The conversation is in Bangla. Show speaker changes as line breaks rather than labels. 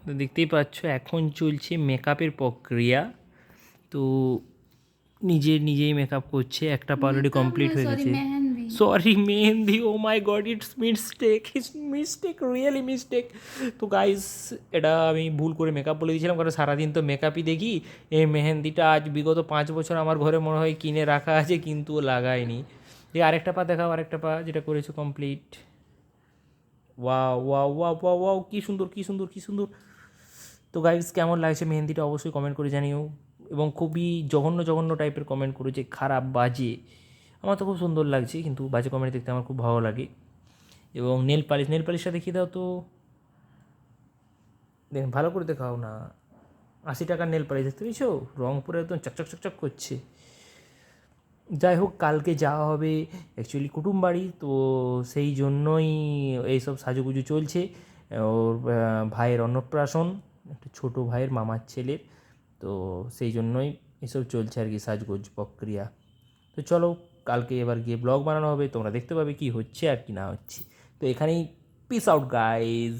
তো দেখতেই পাচ্ছ এখন চলছে মেকআপের প্রক্রিয়া। তো নিজেই মেকআপ করছে, একটা পা অলরেডি
মেকআপ
কমপ্লিট
নয়,
হয়ে
সরি
গেছে।
Mehendi.
Sorry mehendi, oh my god, it's mistake, really mistake. তো গাইস, এটা আমি ভুল করে মেকআপ বলে দিয়েছিলাম, কারণ সারাদিন তো মেকআপই দেখি। এই মেহেন্দিটা আজ বিগত 5 বছর আমার ঘরে মনে হয় কিনে রাখা আছে, কিন্তু লাগাইনি। দিয়ে আরেকটা পা দেখাও, আরেকটা পা যেটা করেছো complete. Wow wow wow wow wow, কী সুন্দর কী সুন্দর কী সুন্দর। তো গাইস, কেমন লাগছে মেহেন্দিটা অবশ্যই কমেন্ট করে জানিও। এবং খুবই জঘন্য জঘন্য টাইপের কমেন্ট করো যে খারাপ, বাজে। আমার তো খুব সুন্দর লাগছে, কিন্তু বাজে কমেন্ট দেখতে আমার খুব ভালো লাগে। এবং নেল পালিশটা দেখিয়ে দাও তো। দেখুন, ভালো করে দেখাও না। 80 টাকার নেল পালিশ দেখতে পেয়েছো? রং পুরো একদম চকচক চকচক করছে। যাই হোক, কালকে যাওয়া হবে অ্যাকচুয়ালি কুটুম বাড়ি, তো সেই জন্যই এইসব সাজুগুজু চলছে। ওর ভাইয়ের অন্নপ্রাশন, একটা ছোটো ভাইয়ের মামার ছেলের। তো সেই জন্যই এসব চলছে আর কি, সাজগোজ প্রক্রিয়া। তো চলো, কালকে এবার গিয়ে ব্লগ বানানো হবে, তোমরা দেখতে পাবে কি হচ্ছে আর কি না হচ্ছে। তো এখানেই পিস আউট গাইজ।